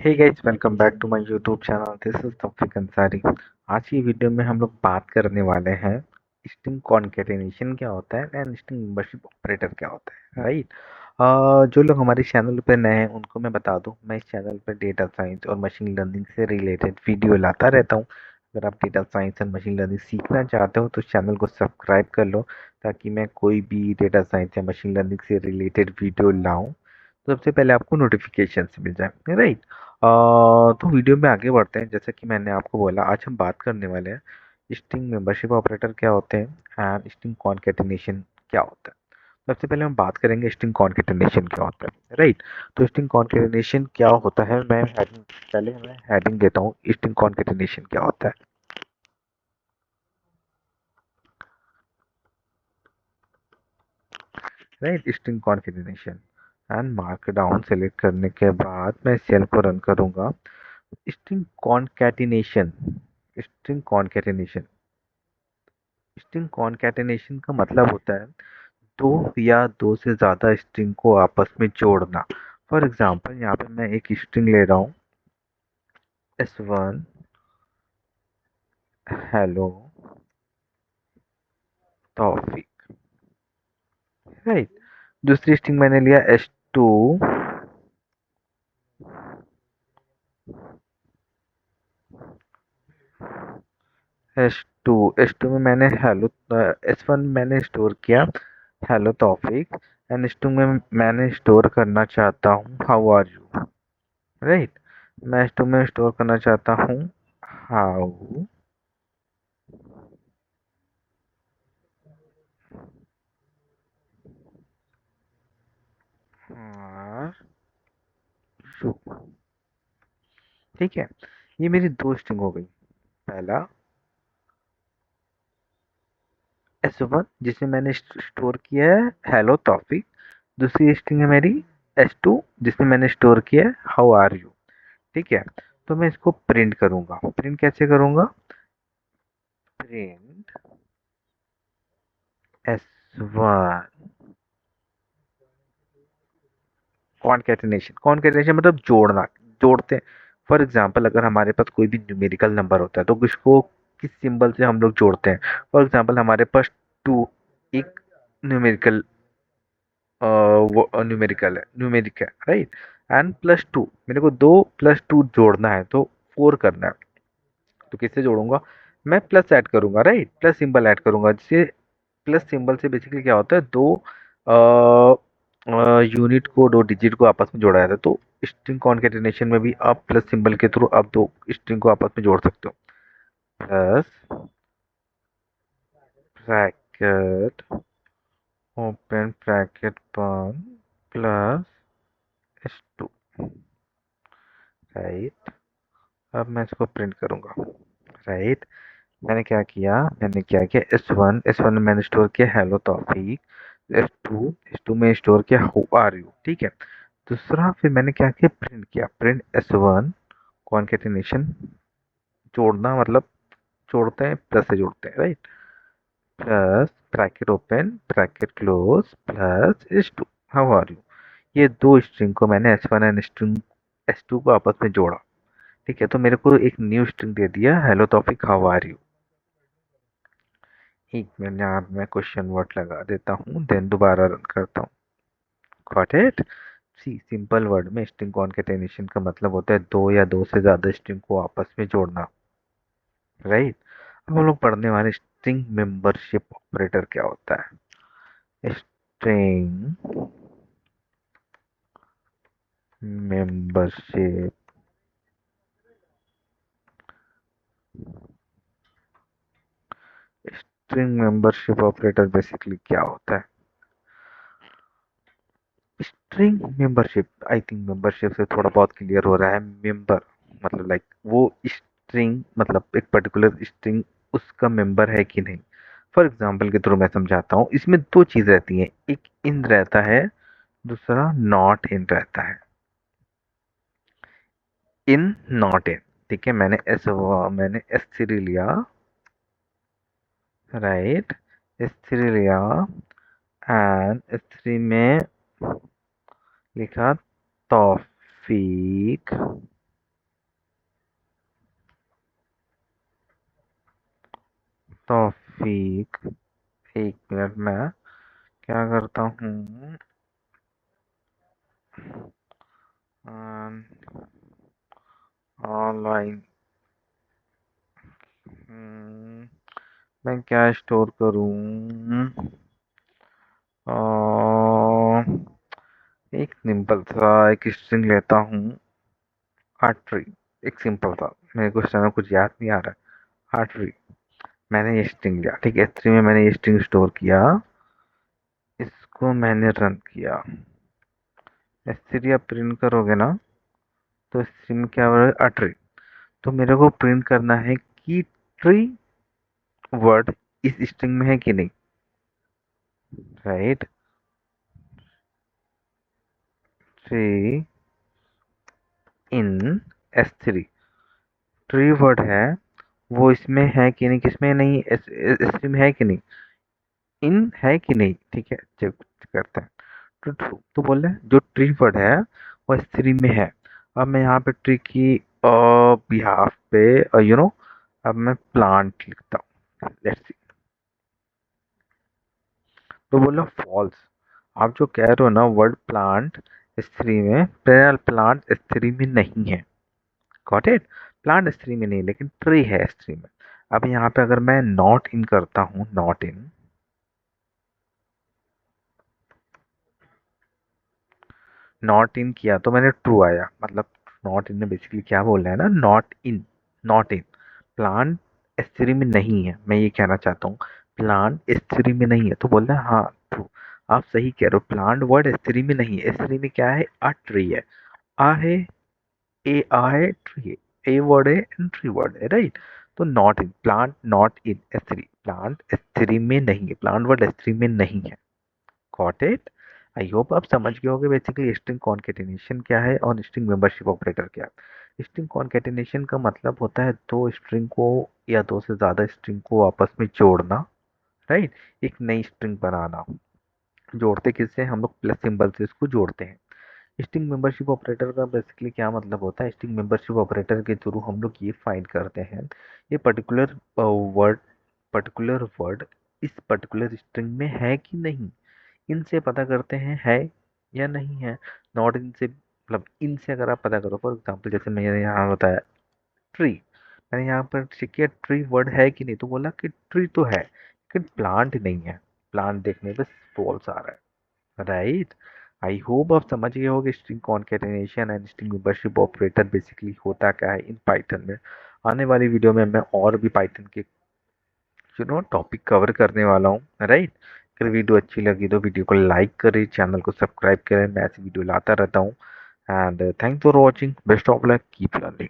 Hey guys, welcome back to my YouTube channel. This is Taufiq Ansari. आज की video में हम लोग बात करने वाले हैं स्ट्रिंग कॉन्केटेनेशन क्या होता है एंड स्ट्रिंग मेंबरशिप ऑपरेटर क्या होता है, राइट। जो लोग हमारे चैनल पर नए हैं उनको मैं बता दूं, मैं इस चैनल पर डेटा साइंस और मशीन लर्निंग से रिलेटेड वीडियो लाता रहता हूं। अगर आप data science and machine learning सीखना चाहते हो तो इस चैनल को सब्सक्राइब कर लो, ताकि मैं कोई भी डेटा साइंस या मशीन लर्निंग से रिलेटेड वीडियो लाऊं तो सबसे पहले आपको नोटिफिकेशन मिल जाए, राइट। तो वीडियो में आगे बढ़ते हैं। जैसे कि मैंने आपको बोला, आज हम बात करने वाले हैं स्ट्रिंग मेंबरशिप ऑपरेटर क्या होते हैं एंड स्ट्रिंग कॉन्केटेनेशन क्या होता है। सबसे पहले हम बात करेंगे स्ट्रिंग कॉन्केटेनेशन क्या होता है, राइट। तो स्ट्रिंग कॉन्केटेनेशन क्या होता है, मैं हेडिंग देता हूँ स्ट्रिंग कॉन्केटेनेशन क्या होता है, right. String concatenation and markdown select करने के बाद मैं सेल को रन करूंगा। String concatenation string concatenation string concatenation का मतलब होता है दो या दो से ज़्यादा स्ट्रिंग को आपस में जोड़ना। फॉर एग्जांपल, यहाँ पे मैं एक स्ट्रिंग ले रहा हूँ S1 हेलो टॉपिक, राइट। दूसरी स्ट्रिंग मैंने लिया S2 में मैंने हेलो S1 मैंने स्टोर किया हेलो टॉपिक एंड S2 में मैंने स्टोर करना चाहता हूँ हाउ आर यू, राइट। मैं S2 में स्टोर करना चाहता हूँ हाउ आर यू, ठीक है। ये मेरी दो स्ट्रिंग हो गई। पहला S1 जिसे मैंने स्टोर किया है हेलो टॉपिक। दूसरी स्ट्रिंग है मेरी S2 जिसमें मैंने स्टोर किया है हाउ आर यू, ठीक है। तो मैं इसको प्रिंट करूंगा। प्रिंट कैसे करूंगा? प्रिंट S1 कॉन्केटेनेशन मतलब जोड़ना, जोड़ते हैं। फॉर एग्जाम्पल, अगर हमारे पास कोई भी न्यूमेरिकल नंबर होता है तो किसको किस सिंबल से हम लोग जोड़ते हैं। फॉर एग्जाम्पल, हमारे पास टू एक न्यूमेरिकल वो न्यूमेरिक है, राइट। एंड +2, मेरे को 2 + 2 जोड़ना है तो 4 करना है। तो किससे जोड़ूंगा? मैं प्लस ऐड करूंगा, राइट। प्लस सिंबल ऐड करूंगा, जिससे प्लस सिंबल से बेसिकली क्या होता है, दो यूनिट को, दो डिजिट को आपस में जोड़ा जाता है। तो स्ट्रिंग कॉन्केटेनेशन में भी आप प्लस सिंबल के थ्रू आप दो स्ट्रिंग को आपस में जोड़ सकते हो। प्लस ब्रैकेट ओपन ब्रैकेट बंद +S2, राइट। अब मैं इसको प्रिंट करूंगा, राइट। मैंने क्या किया एस वन में मैंने स्टोर किया हेलो टॉपिक। एस टू में स्टोर किया हाउ आर यू, ठीक है। दूसरा फिर मैंने क्या किया, प्रिंट किया। प्रिंट S1 कॉन्केटेनेशन, जोड़ना मतलब जोड़ते हैं, प्लस से जोड़ते हैं, right. Plus bracket open bracket close +S2 how are you. ये दो स्ट्रिंग को मैंने S1 एंड स्ट्रिंग S2 को आपस में जोड़ा, ठीक है। तो मेरे को एक न्यू स्ट्रिंग दे दिया hello topic how are you. एक मिनट, यहाँ पे मैं क्वेश्चन वर्ड लगा देता हूँ, देन दोबारा रन करता हूँ। Got it. See simple word में स्ट्रिंग कॉन्केटेनेशन का मतलब होता है दो या दो से ज्यादा स्ट्रिंग को आपस में जोड़ना, राइट। अब हम लोग पढ़ने वाले स्ट्रिंग मेंबरशिप ऑपरेटर क्या होता है। String membership string membership operator basically क्या होता है? String membership, I think membership से थोड़ा बहुत क्लियर हो रहा है। मेंबर मतलब लाइक वो स्ट्रिंग, मतलब एक पर्टिकुलर स्ट्रिंग उसका मेंबर है कि नहीं। फॉर एग्जांपल के थ्रू मैं समझाता हूँ। इसमें दो चीज रहती हैं, एक इन रहता है, दूसरा नॉट इन रहता है। इन नॉट इन, ठीक है। मैंने S3 लिया, राइट। S3 लिया एंड S3 में लिखा तौफीक तौफीक, 1 मिनट में क्या करता हूँ, ऑनलाइन मैं क्या स्टोर करूँ, एक सिंपल सा एक स्ट्रिंग लेता हूँ, आर्टरी, एक सिंपल सा, मेरे को इस समय कुछ याद नहीं आ रहा, आर्टरी। मैंने ये स्ट्रिंग लिया, ठीक है, S3 में मैंने ये स्ट्रिंग स्टोर किया, इसको मैंने रन किया। S3 आप प्रिंट करोगे ना, तो S3 में क्या हो रहा है, अट्री। तो मेरे को प्रिंट करना है कि ट्री वर्ड इस स्ट्रिंग में है कि नहीं, right. Tree in S3, tree word है वो इसमें है कि नहीं, किसमें नहीं, S3 में है कि नहीं, इन है कि नहीं, ठीक है, चेक करते हैं। तो बोल रहे हैं जो ट्री वर्ड है वो S3 में है। अब मैं यहाँ पे ट्री की बिहाफ पे अब मैं प्लांट लिखता हूँ, लेट्स सी। तो बोलो फॉल्स, आप जो कह रहे हो ना वर्ड प्लांट S3 में, प्लांट S3 में नहीं है, गॉट इट। प्लांट S3 में नहीं, लेकिन ट्री है S3 में। अब यहाँ पे अगर मैं नॉट इन करता हूँ, नॉट इन, नॉट इन किया तो मैंने ट्रू आया, मतलब नॉट इन में बेसिकली क्या बोल रहा है ना, not in, not in, plant S3 में नहीं है, मैं ये कहना चाहता हूँ, प्लांट S3 में नहीं है, तो बोल रहा है हाँ ट्रू। आप सही कह रहे हो, प्लांट वर्ड S3 में नहीं है, S3 में क्या है, अ ट्री है, आ है, ए आ है, ट्री है, ए वर्ड है एंड ट्री वर्ड है, राइट। तो not in, plant not in S3, plant S3 में नहीं है, प्लांट वर्ड S3 में नहीं है, गॉट इट। आई होप आप समझ गए होंगे बेसिकली स्ट्रिंग कॉन्केटेनेशन क्या है और स्ट्रिंग मेंबरशिप ऑपरेटर क्या है। स्ट्रिंग कॉन्केटेनेशन का मतलब होता है दो स्ट्रिंग को या दो से ज़्यादा स्ट्रिंग को आपस में जोड़ना, राइट, एक नई स्ट्रिंग बनाना। जोड़ते किससे, हम लोग प्लस सिंबल से इसको जोड़ते हैं। स्ट्रिंग मेंबरशिप ऑपरेटर का बेसिकली क्या मतलब होता है, स्ट्रिंग मेंबरशिप ऑपरेटर के थ्रू हम लोग ये फाइंड करते हैं ये पर्टिकुलर वर्ड इस पर्टिकुलर स्ट्रिंग में है कि नहीं, इनसे पता करते हैं है या नहीं है। नॉट इन से मतलब इनसे अगर आप पता करो, फॉर एग्जाम्पल जैसे मैंने यहाँ बताया ट्री, मैंने यहाँ पर चेक किया ट्री वर्ड है कि नहीं, तो बोला कि ट्री तो है लेकिन प्लांट नहीं है, प्लांट देखने पे फॉल्स आ रहा है, राइट। आई होप आप समझ गए होगे string concatenation and string membership operator basically होता क्या है इन पाइथन में। आने वाली वीडियो में मैं और भी पाइथन के टॉपिक कवर करने वाला हूँ, राइट। अगर वीडियो अच्छी लगी तो वीडियो को लाइक करें, चैनल को सब्सक्राइब करें, मैं ऐसी वीडियो लाता रहता हूँ। And thanks for watching, best of luck, keep learning.